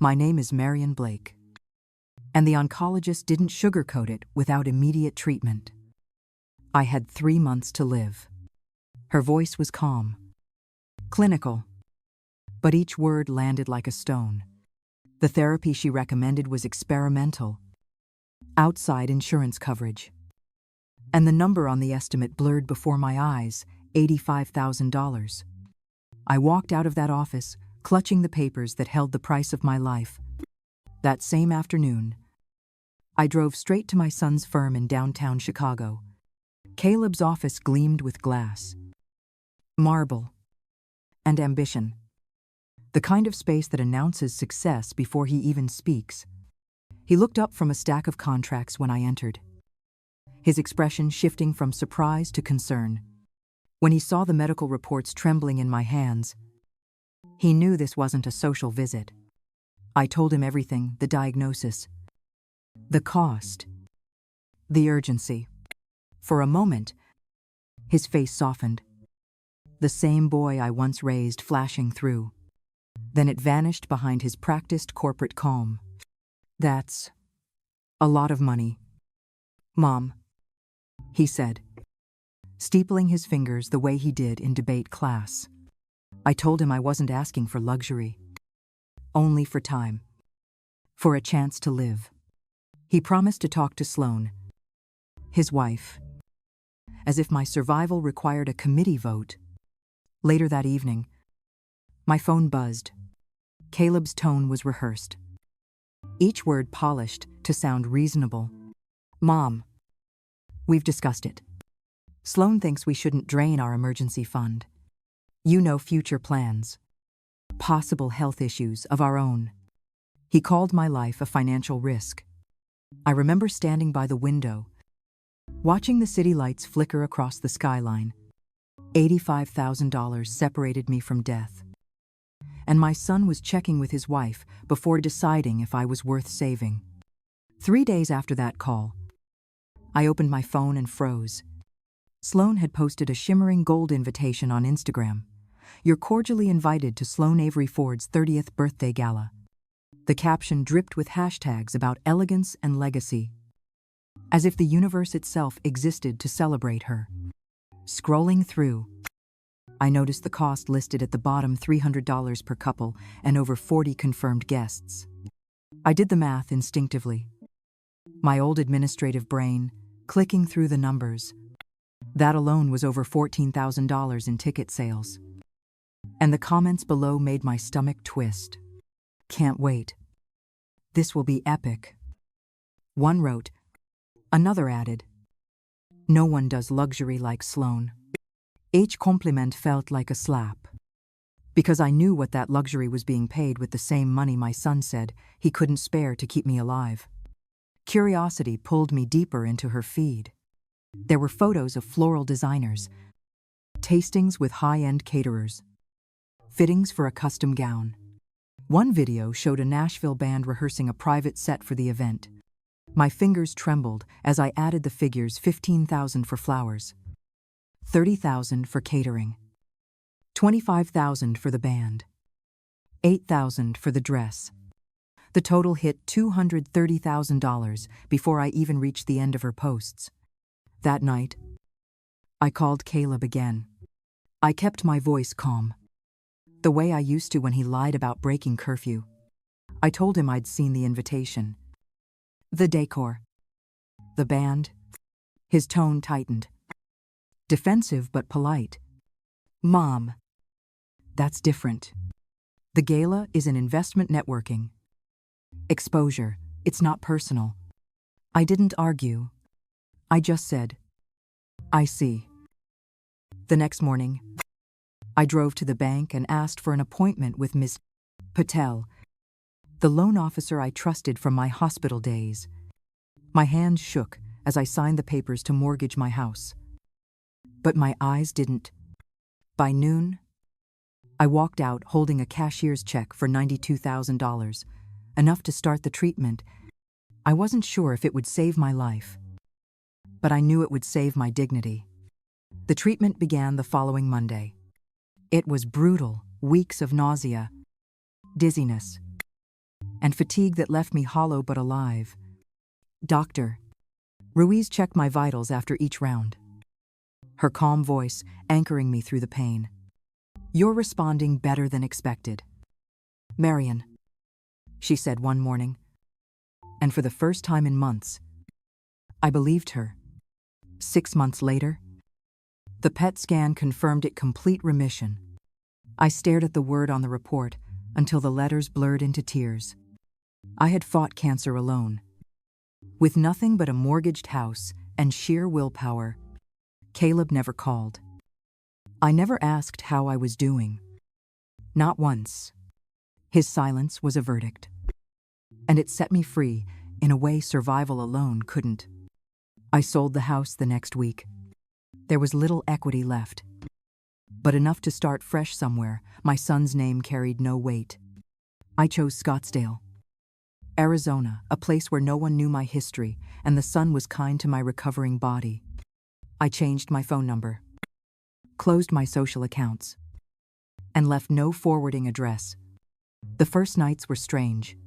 My name is Marion Blake. And the oncologist didn't sugarcoat it without immediate treatment. I had 3 months to live. Her voice was calm, clinical, but each word landed like a stone. The therapy she recommended was experimental, outside insurance coverage. And the number on the estimate blurred before my eyes, $85,000. I walked out of that office, clutching the papers that held the price of my life. That same afternoon, I drove straight to my son's firm in downtown Chicago. Caleb's office gleamed with glass, marble, and ambition. The kind of space that announces success before he even speaks. He looked up from a stack of contracts when I entered, his expression shifting from surprise to concern. When he saw the medical reports trembling in my hands, he knew this wasn't a social visit. I told him everything, the diagnosis, the cost, the urgency. For a moment, his face softened. The same boy I once raised flashing through. Then it vanished behind his practiced corporate calm. That's a lot of money, Mom, he said, steepling his fingers the way he did in debate class. I told him I wasn't asking for luxury, only for time, for a chance to live. He promised to talk to Sloan, his wife, as if my survival required a committee vote. Later that evening, my phone buzzed. Caleb's tone was rehearsed, each word polished to sound reasonable. Mom, we've discussed it. Sloan thinks we shouldn't drain our emergency fund. You know, future plans, possible health issues of our own. He called my life a financial risk. I remember standing by the window, watching the city lights flicker across the skyline. $85,000 separated me from death. And my son was checking with his wife before deciding if I was worth saving. 3 days after that call, I opened my phone and froze. Sloan had posted a shimmering gold invitation on Instagram. You're cordially invited to Sloan Avery Ford's 30th birthday gala. The caption dripped with hashtags about elegance and legacy, as if the universe itself existed to celebrate her. Scrolling through, I noticed the cost listed at the bottom, $300 per couple and over 40 confirmed guests. I did the math instinctively, my old administrative brain clicking through the numbers. That alone was over $14,000 in ticket sales. And the comments below made my stomach twist. Can't wait. This will be epic. One wrote. Another added, no one does luxury like Sloan. Each compliment felt like a slap, because I knew what that luxury was being paid with the same money my son said he couldn't spare to keep me alive. Curiosity pulled me deeper into her feed. There were photos of floral designers, tastings with high-end caterers, fittings for a custom gown. One video showed a Nashville band rehearsing a private set for the event. My fingers trembled as I added the figures: $15,000 for flowers, $30,000 for catering, $25,000 for the band, $8,000 for the dress. The total hit $230,000 before I even reached the end of her posts. That night, I called Caleb again. I kept my voice calm, the way I used to when he lied about breaking curfew. I told him I'd seen the invitation, the decor, the band. His tone tightened, defensive but polite. Mom, that's different. The gala is an investment networking. Exposure, it's not personal. I didn't argue. I just said, I see. The next morning, I drove to the bank and asked for an appointment with Ms. Patel, the loan officer I trusted from my hospital days. My hands shook as I signed the papers to mortgage my house. But my eyes didn't. By noon, I walked out holding a cashier's check for $92,000, enough to start the treatment. I wasn't sure if it would save my life, but I knew it would save my dignity. The treatment began the following Monday. It was brutal, weeks of nausea, dizziness, and fatigue that left me hollow but alive. "Doctor." Ruiz checked my vitals after each round, her calm voice anchoring me through the pain. "You're responding better than expected, Marion," she said one morning. And for the first time in months, I believed her. 6 months later, the PET scan confirmed it complete remission. I stared at the word on the report until the letters blurred into tears. I had fought cancer alone. With nothing but a mortgaged house and sheer willpower, Caleb never called. I never asked how I was doing. Not once. His silence was a verdict. And it set me free in a way survival alone couldn't. I sold the house the next week. There was little equity left, but enough to start fresh somewhere. My son's name carried no weight. I chose Scottsdale, Arizona, a place where no one knew my history and the sun was kind to my recovering body. I changed my phone number, closed my social accounts, and left no forwarding address. The first nights were strange.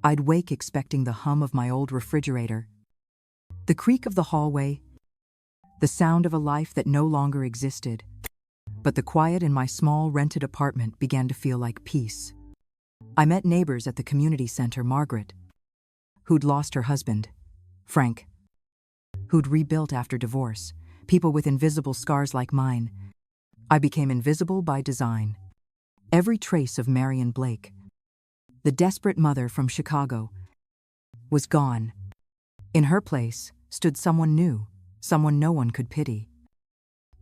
I'd wake expecting the hum of my old refrigerator, the creak of the hallway, the sound of a life that no longer existed. But the quiet in my small rented apartment began to feel like peace. I met neighbors at the community center, Margaret, who'd lost her husband, Frank, who'd rebuilt after divorce, people with invisible scars like mine. I became invisible by design. Every trace of Marion Blake, the desperate mother from Chicago, was gone. In her place stood someone new, someone no one could pity,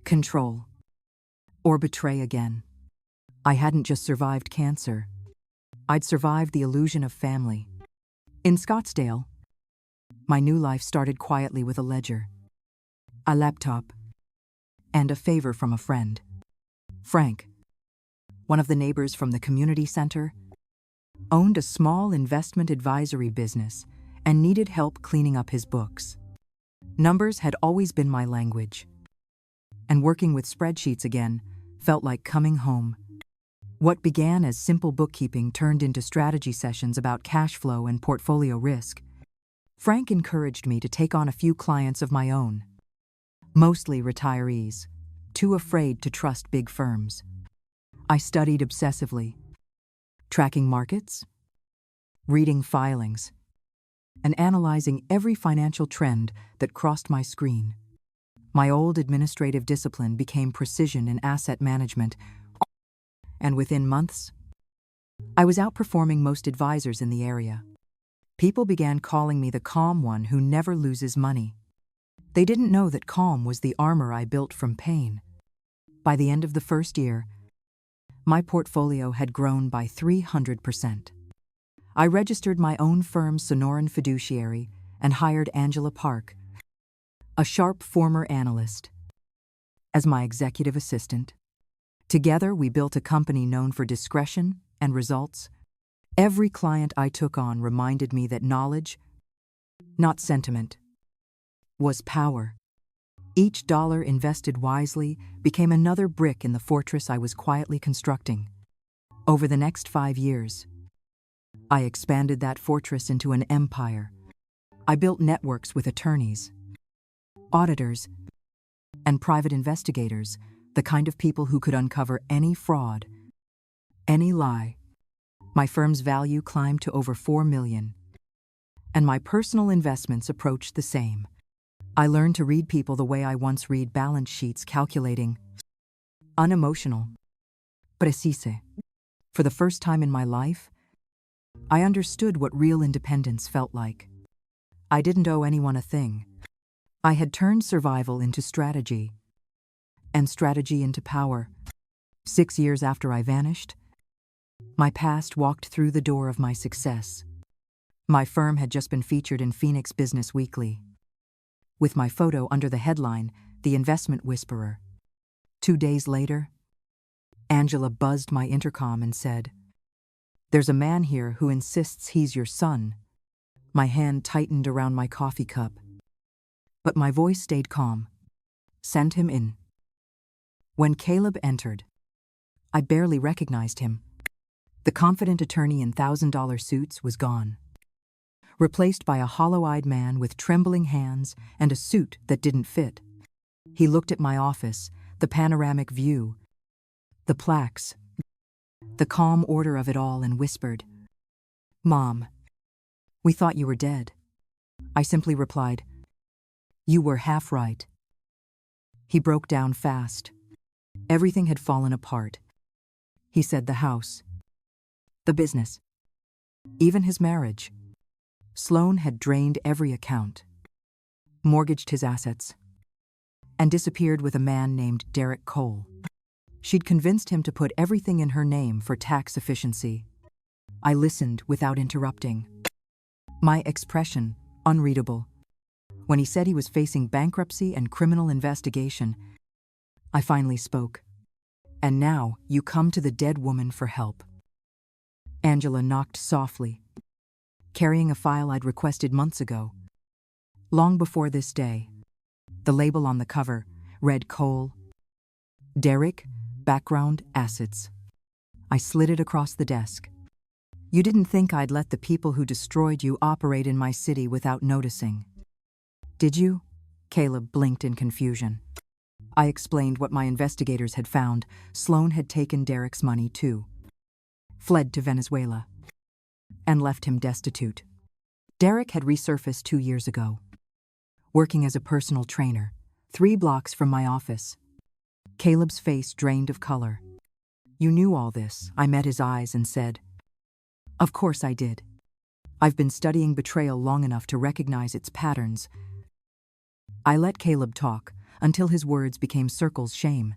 control, or betray again. I hadn't just survived cancer. I'd survived the illusion of family. In Scottsdale, my new life started quietly with a ledger, a laptop, and a favor from a friend. Frank, one of the neighbors from the community center, owned a small investment advisory business and needed help cleaning up his books. Numbers had always been my language, and working with spreadsheets again felt like coming home. What began as simple bookkeeping turned into strategy sessions about cash flow and portfolio risk. Frank encouraged me to take on a few clients of my own, mostly retirees, too afraid to trust big firms. I studied obsessively, tracking markets, reading filings, and analyzing every financial trend that crossed my screen. My old administrative discipline became precision in asset management, and within months, I was outperforming most advisors in the area. People began calling me the calm one who never loses money. They didn't know that calm was the armor I built from pain. By the end of the first year, my portfolio had grown by 300%. I registered my own firm's Sonoran fiduciary and hired Angela Park, a sharp former analyst, as my executive assistant. Together, we built a company known for discretion and results. Every client I took on reminded me that knowledge, not sentiment, was power. Each dollar invested wisely became another brick in the fortress I was quietly constructing. Over the next 5 years, I expanded that fortress into an empire. I built networks with attorneys, auditors, and private investigators, the kind of people who could uncover any fraud, any lie. My firm's value climbed to over $4 million, and my personal investments approached the same. I learned to read people the way I once read balance sheets, calculating, unemotional, precise. For the first time in my life, I understood what real independence felt like. I didn't owe anyone a thing. I had turned survival into strategy, and strategy into power. 6 years after I vanished, my past walked through the door of my success. My firm had just been featured in Phoenix Business Weekly, with my photo under the headline, "The Investment Whisperer." 2 days later, Angela buzzed my intercom and said, "There's a man here who insists he's your son." My hand tightened around my coffee cup, but my voice stayed calm. "Send him in." When Caleb entered, I barely recognized him. The confident attorney in $1,000 suits was gone, replaced by a hollow-eyed man with trembling hands and a suit that didn't fit. He looked at my office, the panoramic view, the plaques, the calm order of it all, and whispered, "Mom, we thought you were dead." I simply replied, "You were half right." He broke down fast. Everything had fallen apart. He said the house, the business, even his marriage. Sloan had drained every account, mortgaged his assets, and disappeared with a man named Derek Cole. She'd convinced him to put everything in her name for tax efficiency. I listened without interrupting, my expression unreadable. When he said he was facing bankruptcy and criminal investigation, I finally spoke. "And now you come to the dead woman for help." Angela knocked softly, carrying a file I'd requested months ago. Long before this day, the label on the cover read Cole, Derek, background assets. I slid it across the desk. "You didn't think I'd let the people who destroyed you operate in my city without noticing, did you?" Caleb blinked in confusion. I explained what my investigators had found. Sloan had taken Derek's money too, fled to Venezuela, and left him destitute. Derek had resurfaced 2 years ago, working as a personal trainer, 3 blocks from my office. Caleb's face drained of color. "You knew all this?" I met his eyes and said, "Of course I did. I've been studying betrayal long enough to recognize its patterns." I let Caleb talk until his words became circles: shame,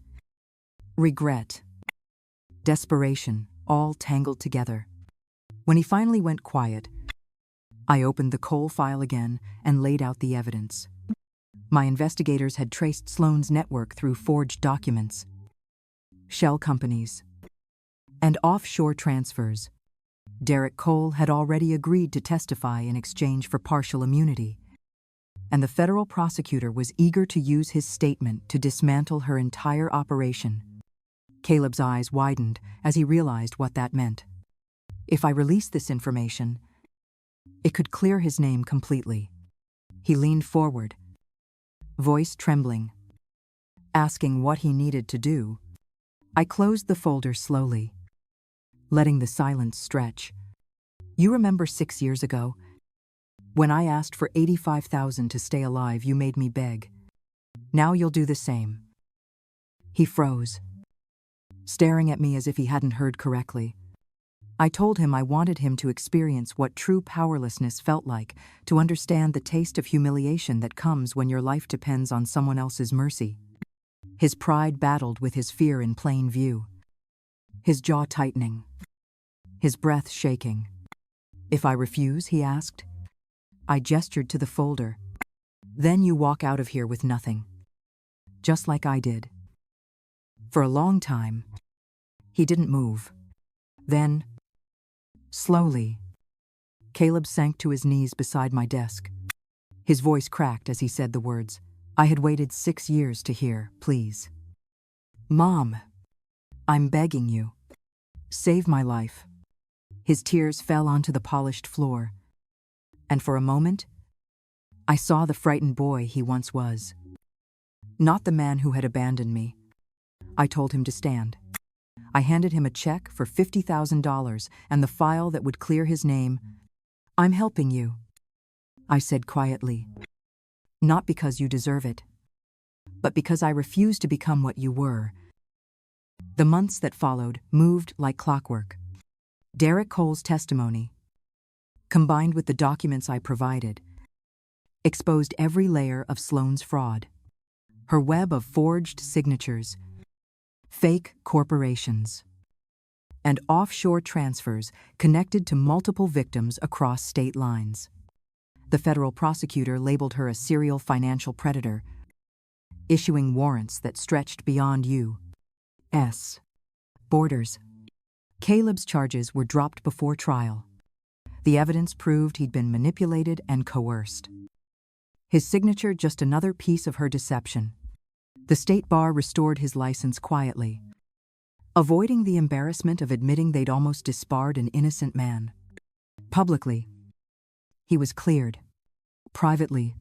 regret, desperation, all tangled together. When he finally went quiet, I opened the Cole file again and laid out the evidence. My investigators had traced Sloan's network through forged documents, shell companies, and offshore transfers. Derek Cole had already agreed to testify in exchange for partial immunity, and the federal prosecutor was eager to use his statement to dismantle her entire operation. Caleb's eyes widened as he realized what that meant. If I released this information, it could clear his name completely. He leaned forward, voice trembling, asking what he needed to do. I closed the folder slowly, letting the silence stretch. "You remember 6 years ago, when I asked for $85,000 to stay alive, you made me beg. Now you'll do the same." He froze, staring at me as if he hadn't heard correctly. I told him I wanted him to experience what true powerlessness felt like, to understand the taste of humiliation that comes when your life depends on someone else's mercy. His pride battled with his fear in plain view, his jaw tightening, his breath shaking. "If I refuse?" he asked. I gestured to the folder. "Then you walk out of here with nothing, just like I did." For a long time, he didn't move. Then, slowly, Caleb sank to his knees beside my desk. His voice cracked as he said the words I had waited 6 years to hear. "Please, Mom, I'm begging you. Save my life." His tears fell onto the polished floor, and for a moment, I saw the frightened boy he once was. Not the man who had abandoned me. I told him to stand. I handed him a check for $50,000 and the file that would clear his name. "I'm helping you," I said quietly. "Not because you deserve it, but because I refuse to become what you were." The months that followed moved like clockwork. Derek Cole's testimony, combined with the documents I provided, exposed every layer of Sloan's fraud. Her web of forged signatures, fake corporations, and offshore transfers connected to multiple victims across state lines. The federal prosecutor labeled her a serial financial predator, issuing warrants that stretched beyond U.S. borders. Caleb's charges were dropped before trial. The evidence proved he'd been manipulated and coerced. His signature just another piece of her deception. The state bar restored his license quietly. avoiding the embarrassment of admitting they'd almost disbarred an innocent man. Publicly, he was cleared. Privately,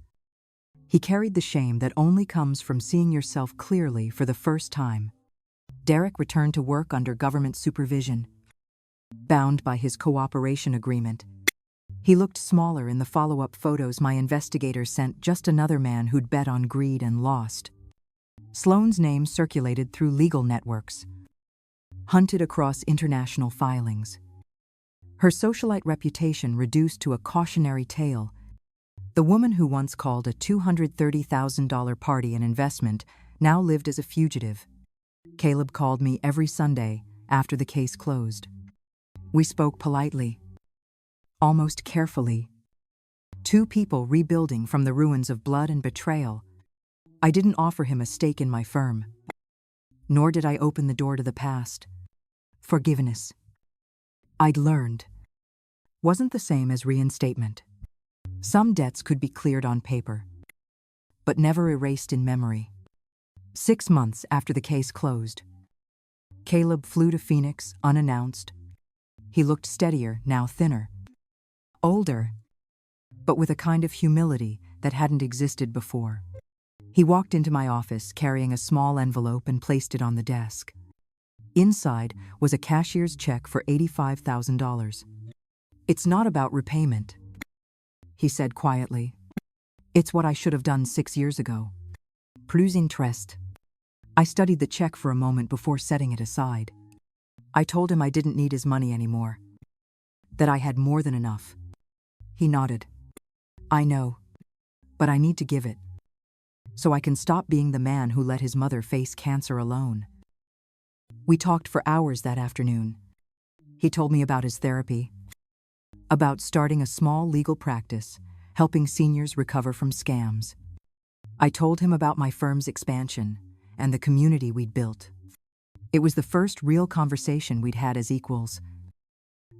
he carried the shame that only comes from seeing yourself clearly for the first time. Derek returned to work under government supervision. Bound by his cooperation agreement, he looked smaller in the follow-up photos my investigators sent, just another man who'd bet on greed and lost. Sloane's name circulated through legal networks, hunted across international filings. Her socialite reputation reduced to a cautionary tale. The woman who once called a $230,000 party an investment now lived as a fugitive. Caleb called me every Sunday after the case closed. We spoke politely, almost carefully. Two people rebuilding from the ruins of blood and betrayal. I didn't offer him a stake in my firm, nor did I open the door to the past. Forgiveness, I'd learned, wasn't the same as reinstatement. Some debts could be cleared on paper, but never erased in memory. 6 months after the case closed, Caleb flew to Phoenix unannounced. He looked steadier, now thinner. Older, but with a kind of humility that hadn't existed before. He walked into my office carrying a small envelope and placed it on the desk. Inside was a cashier's check for $85,000. "It's not about repayment," he said quietly. "It's what I should have done 6 years ago. Plus interest." I studied the check for a moment before setting it aside. I told him I didn't need his money anymore, that I had more than enough. He nodded. "I know, but I need to give it, so I can stop being the man who let his mother face cancer alone." We talked for hours that afternoon. He told me about his therapy, about starting a small legal practice, helping seniors recover from scams. I told him about my firm's expansion and the community we'd built. It was the first real conversation we'd had as equals.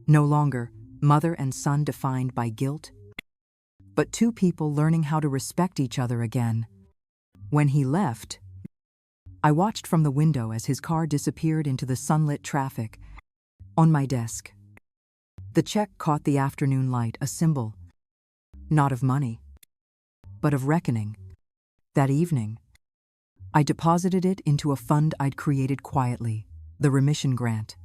No longer mother and son defined by guilt, but two people learning how to respect each other again. When he left, I watched from the window as his car disappeared into the sunlit traffic. On my desk, the check caught the afternoon light, a symbol, not of money, but of reckoning. That evening, I deposited it into a fund I'd created quietly, the remission grant,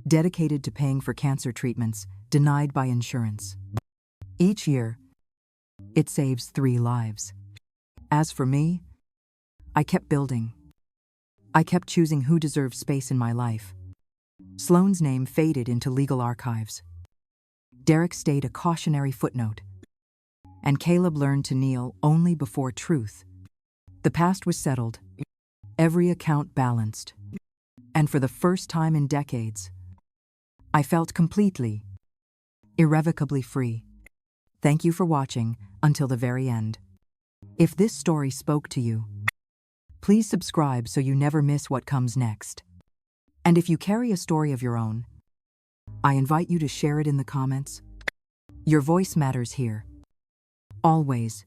dedicated to paying for cancer treatments denied by insurance. Each year, it saves 3 lives. As for me, I kept building. I kept choosing who deserved space in my life. Sloane's name faded into legal archives. Derek stayed a cautionary footnote. And Caleb learned to kneel only before truth. The past was settled, every account balanced. And for the first time in decades, I felt completely, irrevocably free. Thank you for watching until the very end. If this story spoke to you, please subscribe so you never miss what comes next. And if you carry a story of your own, I invite you to share it in the comments. Your voice matters here. Always.